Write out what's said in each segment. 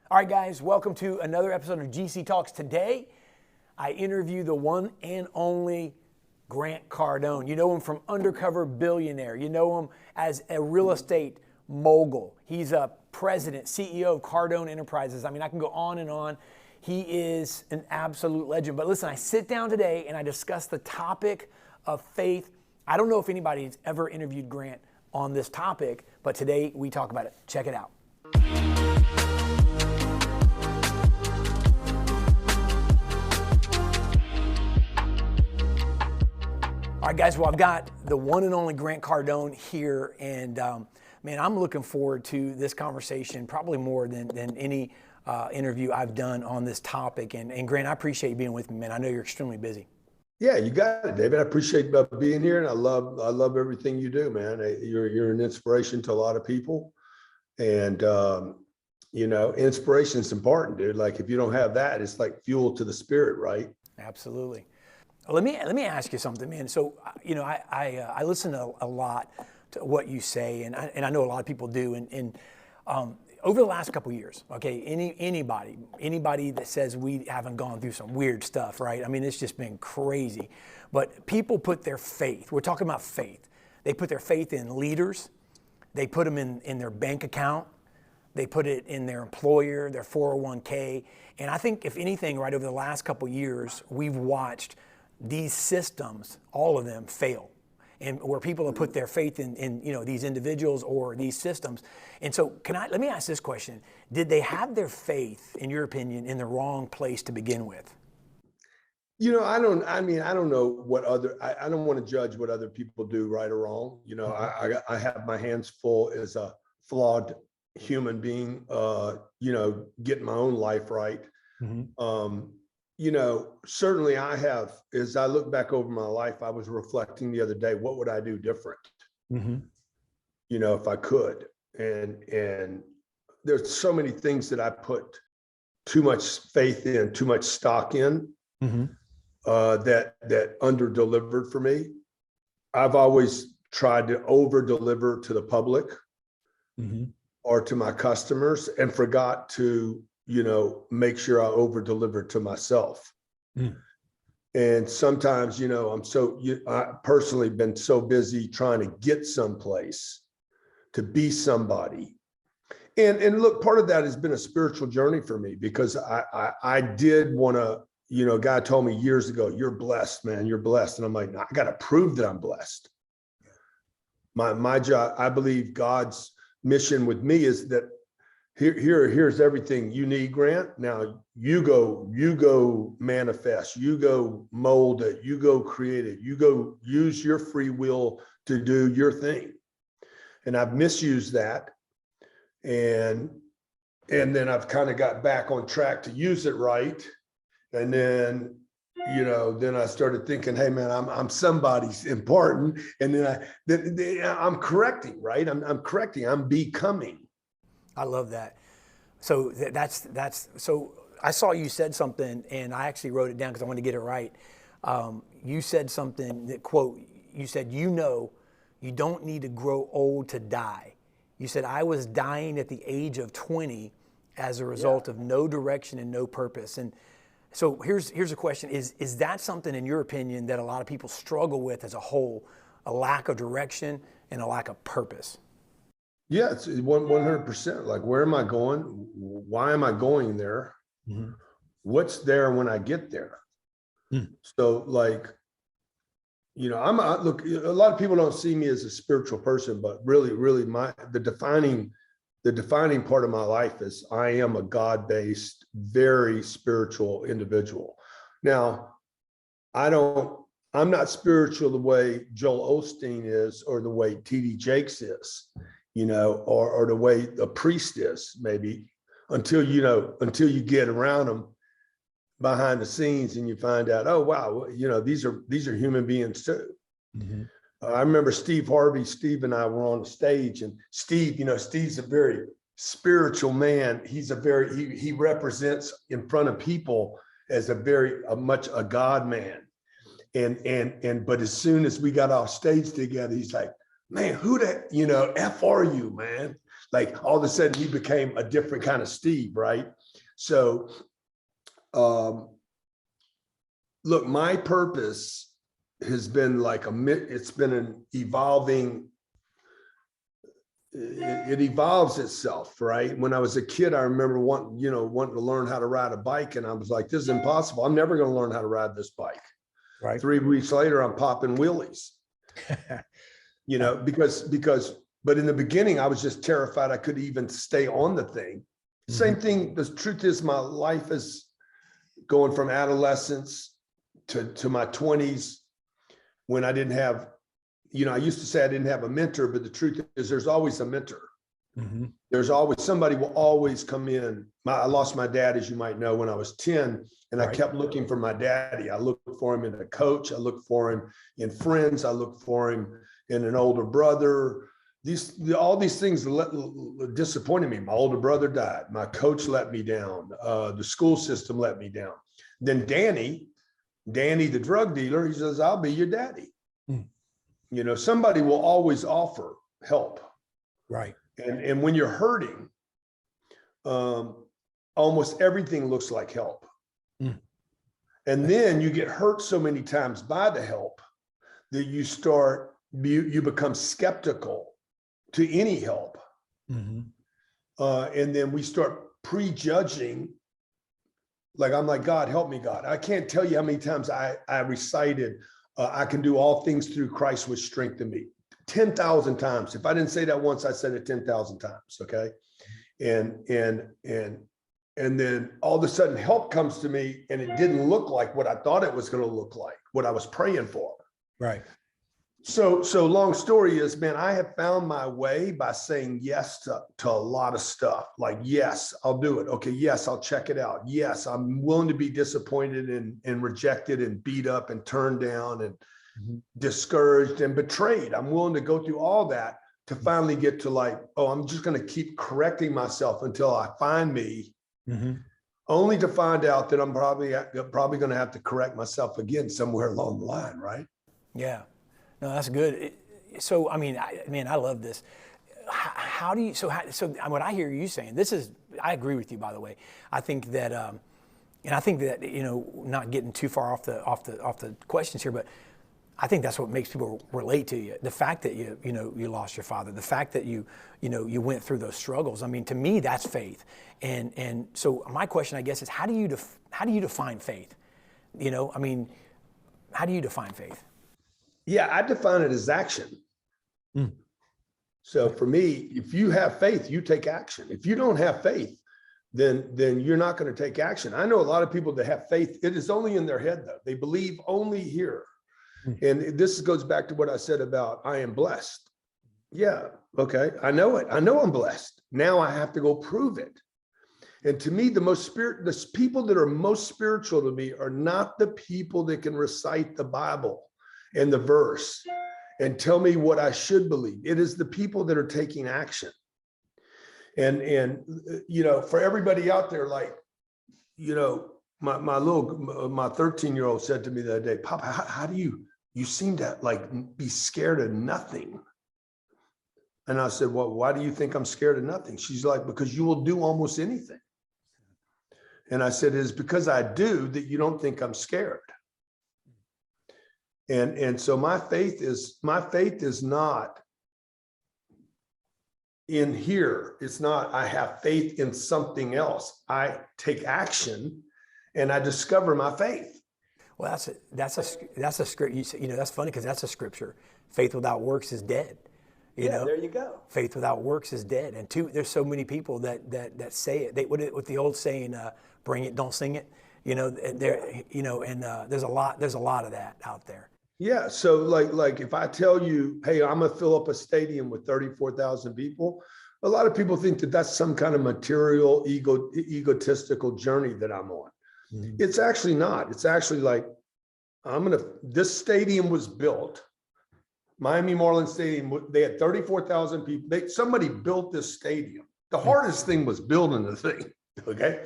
All right, guys, welcome to another episode of GC Talks. Today, I interview the one and only Grant Cardone. You know him from Undercover Billionaire. You know him as a real estate mogul. He's a president, CEO of Cardone Enterprises. I mean, I can go on and on. He is an absolute legend. But listen, I sit down today and I discuss the topic of faith. I don't know if anybody's ever interviewed Grant on this topic, but today we talk about it. Check it out. All right, guys, well, I've got the one and only Grant Cardone here, and man, I'm looking forward to this conversation probably more than any interview I've done on this topic. And Grant, I appreciate you being with me, man. I know you're extremely busy. Yeah, you got it, David. I appreciate being here, and I love everything you do, man. You're an inspiration to a lot of people, and inspiration is important, dude. Like if you don't have that, it's like fuel to the spirit, right? Absolutely. Let me ask you something, man. So, I listen to a lot to what you say, and I know a lot of people do. And over the last couple of years, okay, anybody that says we haven't gone through some weird stuff, right? I mean, it's just been crazy. But people put their faith. We're talking about faith. They put their faith in leaders. They put them in their bank account. They put it in their employer, their 401k. And I think, if anything, right over the last couple of years, we've watched these systems, all of them, fail, and where people have put their faith in these individuals or these systems. And so let me ask this question. Did they have their faith, in your opinion, in the wrong place to begin with? I don't know I don't want to judge what other people do right or wrong. I have my hands full as a flawed human being, getting my own life right. Mm-hmm. Certainly I have, as I look back over my life, I was reflecting the other day, what would I do different? Mm-hmm. If I could. And there's so many things that I put too much faith in, too much stock in, mm-hmm. That under delivered for me. I've always tried to over deliver to the public, mm-hmm. or to my customers, and forgot to make sure I over deliver to myself. Mm. And sometimes, I personally been so busy trying to get someplace, to be somebody. And look, part of that has been a spiritual journey for me, because I did want to, a guy told me years ago, you're blessed, man, you're blessed. And I'm like, no, I got to prove that I'm blessed. My job, I believe God's mission with me is that here's everything you need, Grant. Now you go manifest, you go mold it, you go create it, you go use your free will to do your thing. And I've misused that. And then I've kind of got back on track to use it right. And then, then I started thinking, hey man, I'm somebody's important. And then I'm correcting, right? I'm correcting, I'm becoming. I love that. So so I saw you said something, and I actually wrote it down because I wanted to get it right. You said something that, quote, you said, you don't need to grow old to die. You said, I was dying at the age of 20 as a result of no direction and no purpose. And so here's a question. Is that something, in your opinion, that a lot of people struggle with as a whole, a lack of direction and a lack of purpose? Yeah, it's 100%. Like, where am I going? Why am I going there? Mm-hmm. What's there when I get there? Mm. So, like, look, a lot of people don't see me as a spiritual person, but really, the defining part of my life is I am a God-based, very spiritual individual. Now, I'm not spiritual the way Joel Osteen is, or the way T.D. Jakes is. Or the way a priest is, maybe, until you get around them behind the scenes and you find out, oh wow, these are human beings too. Mm-hmm. I remember Steve and I were on the stage, and Steve's a very spiritual man. He represents in front of people as much a God man. But as soon as we got off stage together, he's like, man, who the, F are you, man? like all of a sudden he became a different kind of Steve, right? So, look, my purpose has been like it's been an evolving, it evolves itself, right? When I was a kid, I remember wanting to learn how to ride a bike. And I was like, this is impossible. I'm never going to learn how to ride this bike. Right. 3 weeks later, I'm popping wheelies, but in the beginning, I was just terrified I could even stay on the thing. Same thing. The truth is my life is going from adolescence to my 20s when I didn't have, I used to say I didn't have a mentor, but the truth is there's always a mentor. There's always somebody will always come in. I lost my dad, as you might know, when I was 10, and I kept looking for my daddy. I looked for him in a coach. I looked for him in friends. I looked for him in an older brother. All these things disappointed me. My older brother died. My coach let me down. The school system let me down. Then Danny, the drug dealer, he says, I'll be your daddy. Somebody will always offer help. Right. And when you're hurting, almost everything looks like help. And then you get hurt so many times by the help that you become skeptical to any help. And then we start prejudging. Like, I'm like, God, help me, God. I can't tell you how many times I recited, I can do all things through Christ which strengthen me. 10,000 times. If I didn't say that once, I said it 10,000 times. Okay. And then all of a sudden help comes to me, and it didn't look like what I thought it was going to look like, what I was praying for. Right. So long story is, man, I have found my way by saying yes to a lot of stuff. Like, yes, I'll do it. Okay. Yes, I'll check it out. Yes, I'm willing to be disappointed and rejected and beat up and turned down and discouraged and betrayed. I'm willing to go through all that to finally get to like, oh, I'm just going to keep correcting myself until I find me, only to find out that I'm probably going to have to correct myself again somewhere along the line. Right. Yeah. No, that's good. So, I mean, I love this. How do you, so what I hear you saying, I agree with you, by the way. I think that, and I think that, not getting too far off the questions here, but I think that's what makes people relate to you. The fact that you lost your father, the fact that you went through those struggles. I mean, to me, that's faith. And so my question, I guess, is how do you define faith? I mean, how do you define faith? Yeah, I define it as action. So for me, if you have faith, you take action. If you don't have faith, then you're not going to take action. I know a lot of people that have faith. It is only in their head, though. They believe only here. And this goes back to what I said about I am blessed. Yeah, okay, I know it. I know I'm blessed. Now I have to go prove it. And to me, the people that are most spiritual to me are not the people that can recite the Bible and the verse and tell me what I should believe. It is the people that are taking action. And for everybody out there, like, my 13-year-old said to me the other day, Papa, how do you seem to like be scared of nothing? And I said, well, why do you think I'm scared of nothing? She's like, because you will do almost anything. And I said, it's because I do that you don't think I'm scared. And so my faith is not in here. It's not, I have faith in something else. I take action and I discover my faith. Well, that's a script. That's funny because that's a scripture. Faith without works is dead. There you go. Faith without works is dead. And there's so many people that say it. What the old saying, bring it, don't sing it. There's a lot of that out there. Yeah. So like if I tell you, hey, I'm going to fill up a stadium with 34,000 people, a lot of people think that that's some kind of material, egotistical journey that I'm on. It's actually not. It's actually like, this stadium was built, Miami Marlins Stadium, they had 34,000 people. Somebody built this stadium. The hardest thing was building the thing. Okay.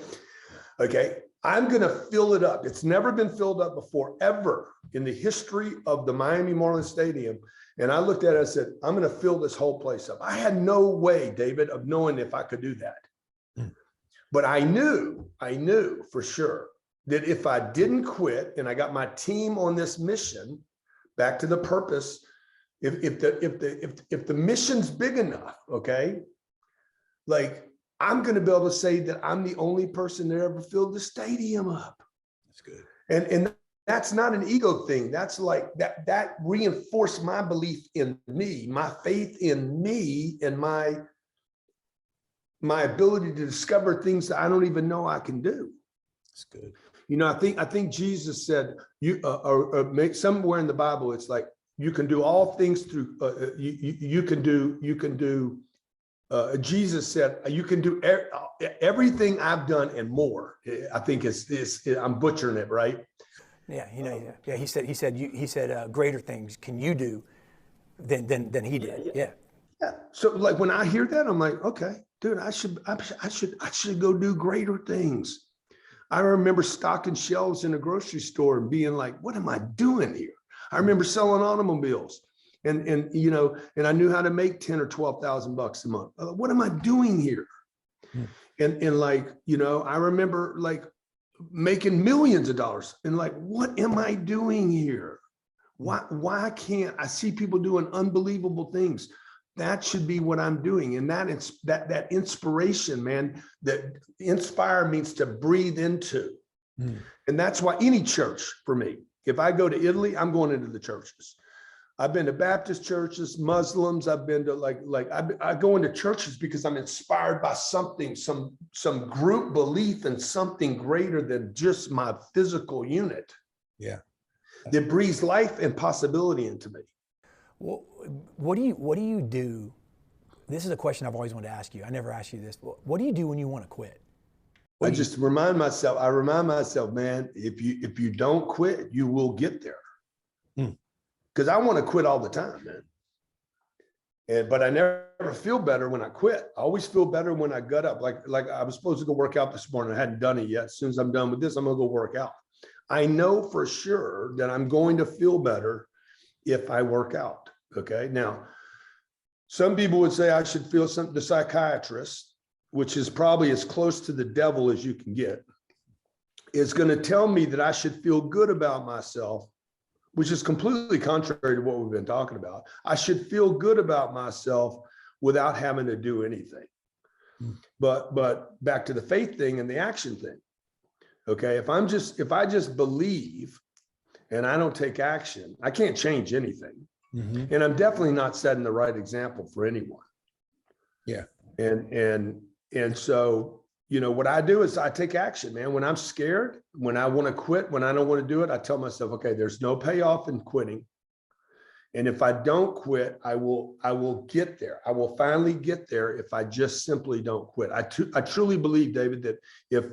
I'm going to fill it up. It's never been filled up before, ever in the history of the Miami Marlins Stadium. And I looked at it, I said, I'm going to fill this whole place up. I had no way, David, of knowing if I could do that. But I knew for sure that if I didn't quit and I got my team on this mission, back to the purpose, if the mission's big enough, okay, like I'm going to be able to say that I'm the only person that ever filled the stadium up. That's good. And that's not an ego thing. That's like that reinforced my belief in me, my faith in me, and my ability to discover things that I don't even know I can do. That's good. You know, I think Jesus said, or make somewhere in the Bible, it's like you can do all things through you can do. Jesus said, you can do everything I've done and more. I think I'm butchering it, right? Yeah, yeah. He said, greater things can you do than he did. Yeah. So like when I hear that, I'm like, okay, dude, I should go do greater things. I remember stocking shelves in a grocery store and being like, what am I doing here? I remember selling automobiles and I knew how to make 10 or 12,000 bucks a month. What am I doing here? And like, I remember like making millions of dollars and like, what am I doing here? Why can't I see people doing unbelievable things? That should be what I'm doing. And that inspiration, man, that inspire means to breathe into. And that's why any church for me, if I go to Italy, I'm going into the churches. I've been to Baptist churches, Muslims. I've been to I go into churches because I'm inspired by something, some group belief in something greater than just my physical unit. Yeah. That breathes life and possibility into me. Well, what do you do? This is a question I've always wanted to ask you. I never asked you this. What do you do when you want to quit? I remind myself, man, if you don't quit, you will get there. Because I want to quit all the time, man. But I never feel better when I quit. I always feel better when I gut up. Like I was supposed to go work out this morning. I hadn't done it yet. As soon as I'm done with this, I'm gonna go work out. I know for sure that I'm going to feel better if I work out. Okay. Now, some people would say I should feel something. The psychiatrist, which is probably as close to the devil as you can get, is going to tell me that I should feel good about myself, which is completely contrary to what we've been talking about. I should feel good about myself without having to do anything. But back to the faith thing and the action thing. Okay. If I just believe and I don't take action, I can't change anything. And I'm definitely not setting the right example for anyone. Yeah. And so, what I do is I take action, man. When I'm scared, when I want to quit, when I don't want to do it, I tell myself, okay, there's no payoff in quitting. And if I don't quit, I will get there. I will finally get there if I just simply don't quit. I truly believe, David, that if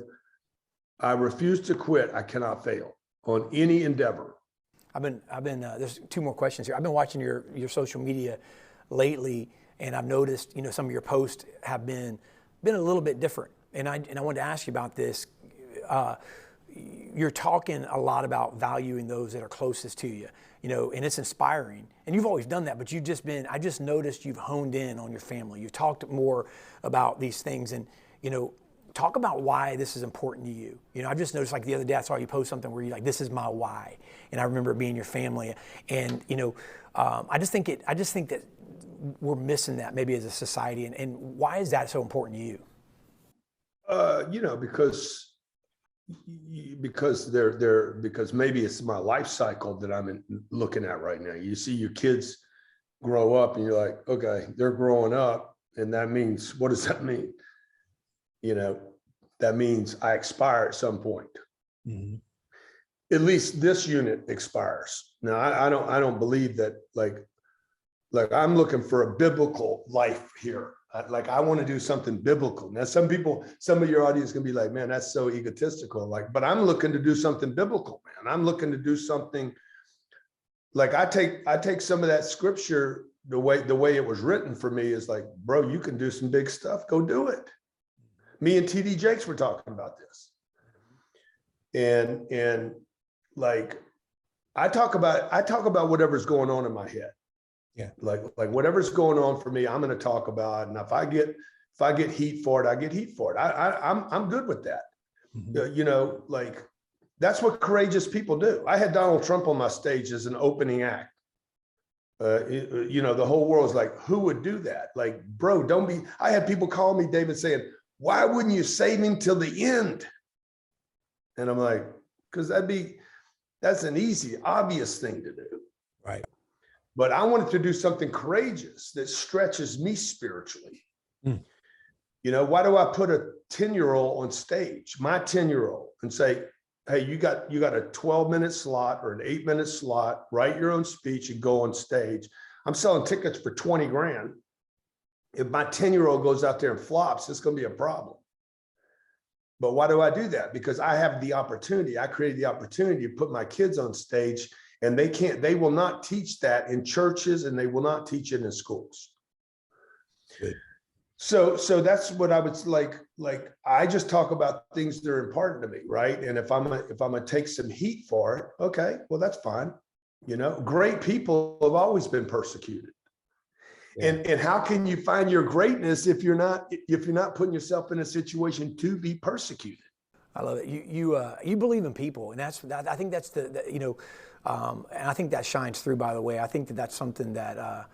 I refuse to quit, I cannot fail on any endeavor. I've been. There's two more questions here. I've been watching your social media lately, and I've noticed, some of your posts have been a little bit different. And I wanted to ask you about this. You're talking a lot about valuing those that are closest to you, and it's inspiring. And you've always done that, but I just noticed you've honed in on your family. You've talked more about these things, and talk about why this is important to you. I've just noticed, like the other day, I saw you post something where you're like, this is my why. And I remember it being your family. And, I just think that we're missing that maybe as a society. And why is that so important to you? Because maybe it's my life cycle that I'm looking at right now. You see your kids grow up and you're like, okay, they're growing up. And that means, what does that mean? That means I expire at some point. At least this unit expires. Now, I don't believe that, like I'm looking for a biblical life here. I want to do something biblical. Now, some of your audience can be like, man, that's so egotistical. But I'm looking to do something biblical, man. I'm looking to do something like I take some of that scripture, the way it was written for me is like, bro, you can do some big stuff. Go do it. Me and TD Jakes were talking about this. And like, I talk about whatever's going on in my head. Yeah. Like whatever's going on for me, I'm going to talk about it. And if I get heat for it, I get heat for it. I'm good with that. Mhm. You know, like that's what courageous people do. I had Donald Trump on my stage as an opening act. You know, the whole world's like, who would do that? Like, bro, don't be. I had people call me, David, saying, why wouldn't you save him till the end? And I'm like, because that's an easy, obvious thing to do. Right. But I wanted to do something courageous that stretches me spiritually. Mm. You know, why do I put a 10-year-old on stage, my 10-year-old, and say, hey, you got a 12-minute slot or an 8-minute slot, write your own speech and go on stage. I'm selling tickets for 20 grand. If my 10-year-old goes out there and flops, it's going to be a problem. But why do I do that? Because I have the opportunity. I created the opportunity to put my kids on stage, and they will not teach that in churches, and they will not teach it in schools. Good. So that's what I would like I just talk about things that are important to me, right? And if I'm gonna take some heat for it, okay, well, that's fine. You know, great people have always been persecuted. Yeah. And how can you find your greatness if you're not putting yourself in a situation to be persecuted? I love it. You believe in people, and I think that's you know, and I think that shines through. By the way, I think that's something that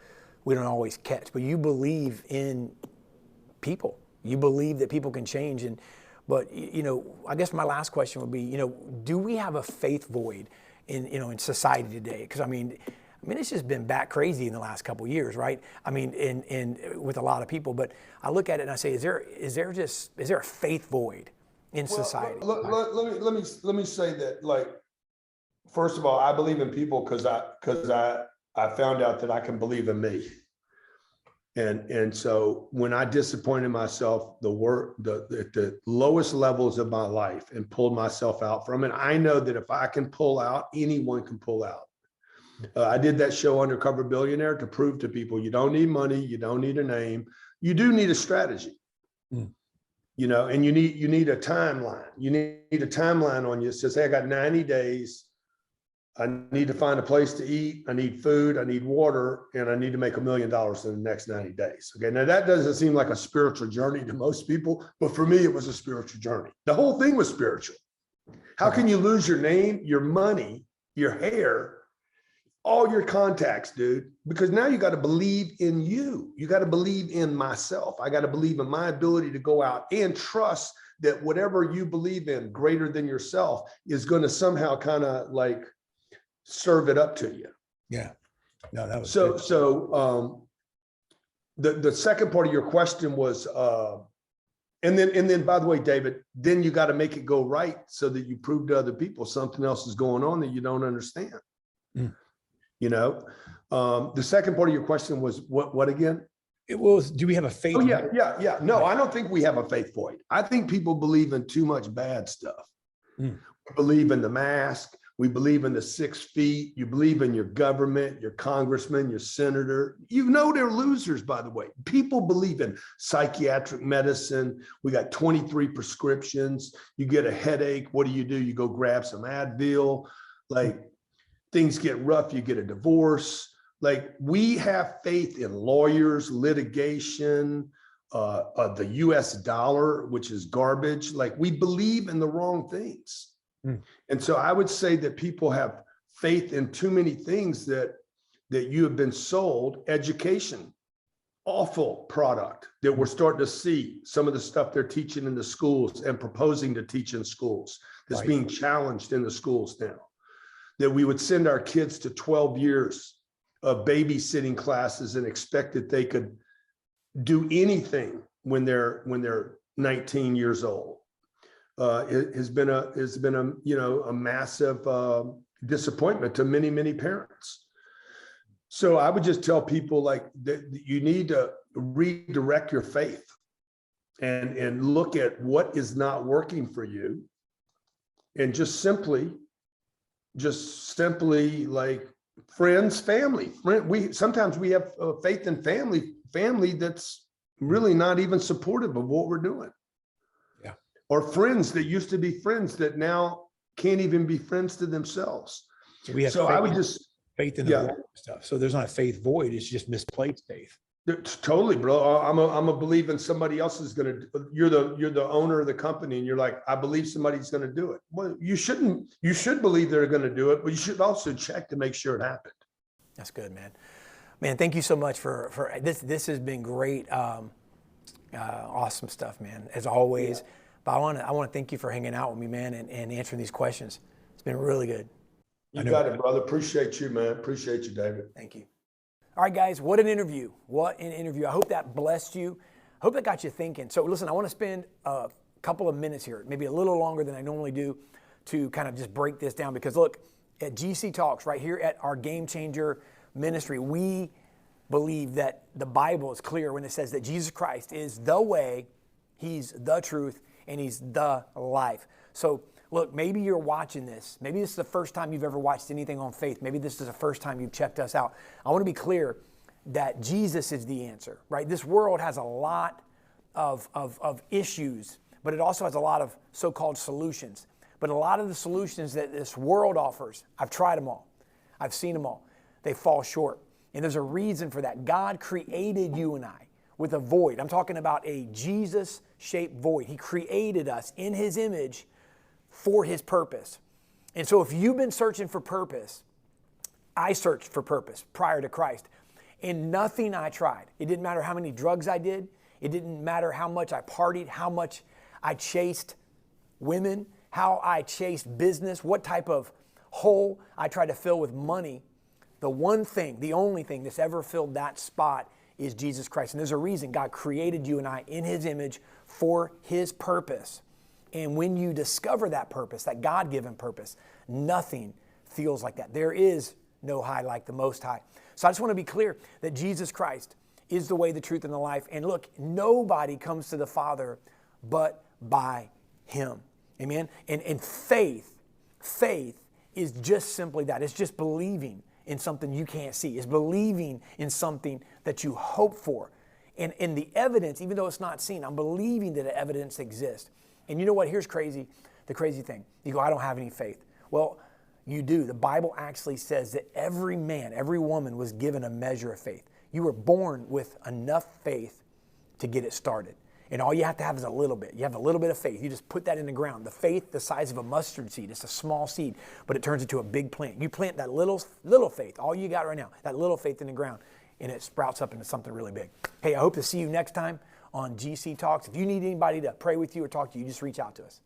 we don't always catch. But you believe in people. You believe that people can change, but you know, I guess my last question would be, you know, do we have a faith void in society today? Because I mean, it's just been bat crazy in the last couple of years, right? I mean, in with a lot of people. But I look at it and I say, is there a faith void in society? Let me say that, like, first of all, I believe in people because I found out that I can believe in me. And so when I disappointed myself, the lowest levels of my life and pulled myself out from it, I know that if I can pull out, anyone can pull out. I did that show Undercover Billionaire to prove to people you don't need money, you don't need a name, you do need a strategy. Mm. You know, and you need a timeline. You need a timeline on you. It says, hey, I got 90 days. I need to find a place to eat. I need food. I need water, and I need to make $1 million in the next 90 days. Okay. Now that doesn't seem like a spiritual journey to most people, but for me, it was a spiritual journey. The whole thing was spiritual. How can you lose your name, your money, your hair, all your contacts, dude? Because now you got to believe in you. You got to believe in myself. I got to believe in my ability to go out and trust that whatever you believe in greater than yourself is going to somehow kind of like serve it up to you. Yeah. No, that was so the second part of your question was and then by the way, David, then you got to make it go right so that you prove to other people something else is going on that you don't understand. Mm. You know, the second part of your question was what again? It was, do we have a faith? Oh yeah. No, I don't think we have a faith void. I think people believe in too much bad stuff. Mm. We believe in the mask. We believe in the 6 feet. You believe in your government, your congressman, your senator. You know they're losers, by the way. People believe in psychiatric medicine. We got 23 prescriptions. You get a headache. What do? You go grab some Advil. Like, things get rough, you get a divorce. Like, we have faith in lawyers, litigation, the US dollar, which is garbage. Like, we believe in the wrong things. And so I would say that people have faith in too many things that you have been sold. Education, awful product that we're starting to see. Some of the stuff they're teaching in the schools and proposing to teach in schools that's right. Being challenged in the schools now. That we would send our kids to 12 years of babysitting classes and expect that they could do anything when they're 19 years old. It has been a massive disappointment to many parents. So I would just tell people, like, that you need to redirect your faith and look at what is not working for you, and just simply like friends, family. Sometimes we have faith in family that's really not even supportive of what we're doing. Or friends that used to be friends that now can't even be friends to themselves. So we have I would just, faith in the Yeah. wrong stuff. So there's not a faith void. It's just misplaced faith. Totally, bro. I'm a believing somebody else is gonna. You're the owner of the company, and you're like, I believe somebody's gonna do it. Well, you shouldn't. You should believe they're gonna do it, but you should also check to make sure it happened. That's good, man. Man, thank you so much for this. This has been great. Awesome stuff, man, as always. Yeah. But I want to thank you for hanging out with me, man, and answering these questions. It's been really good. You got it, brother. Appreciate you, man. Appreciate you, David. Thank you. All right, guys, what an interview. What an interview. I hope that blessed you. I hope that got you thinking. So listen, I want to spend a couple of minutes here, maybe a little longer than I normally do, to kind of just break this down. Because look, at GC Talks, right here at our Game Changer ministry, we believe that the Bible is clear when it says that Jesus Christ is the way, he's the truth, and he's the life. So look, maybe you're watching this. Maybe this is the first time you've ever watched anything on faith. Maybe this is the first time you've checked us out. I want to be clear that Jesus is the answer, right? This world has a lot of issues, but it also has a lot of so-called solutions. But a lot of the solutions that this world offers, I've tried them all. I've seen them all. They fall short. And there's a reason for that. God created you and I with a void. I'm talking about a Jesus-shaped void. He created us in his image for his purpose. And so if you've been searching for purpose, I searched for purpose prior to Christ. And nothing I tried. It didn't matter how many drugs I did. It didn't matter how much I partied, how much I chased women, how I chased business, what type of hole I tried to fill with money. The one thing, the only thing that's ever filled that spot is Jesus Christ. And there's a reason God created you and I in his image for his purpose. And when you discover that purpose, that God-given purpose, nothing feels like that. There is no high like the Most High. So I just want to be clear that Jesus Christ is the way, the truth, and the life. And look, nobody comes to the Father but by him. Amen? And faith is just simply that. It's just believing in something you can't see. It's believing in something that you hope for. And the evidence, even though it's not seen, I'm believing that the evidence exists. And you know what? Here's the crazy thing. You go, I don't have any faith. Well, you do. The Bible actually says that every man, every woman was given a measure of faith. You were born with enough faith to get it started. And all you have to have is a little bit. You have a little bit of faith. You just put that in the ground. The faith the size of a mustard seed. It's a small seed, but it turns into a big plant. You plant that little faith, all you got right now, that little faith in the ground, and it sprouts up into something really big. Hey, I hope to see you next time on GC Talks. If you need anybody to pray with you or talk to you, just reach out to us.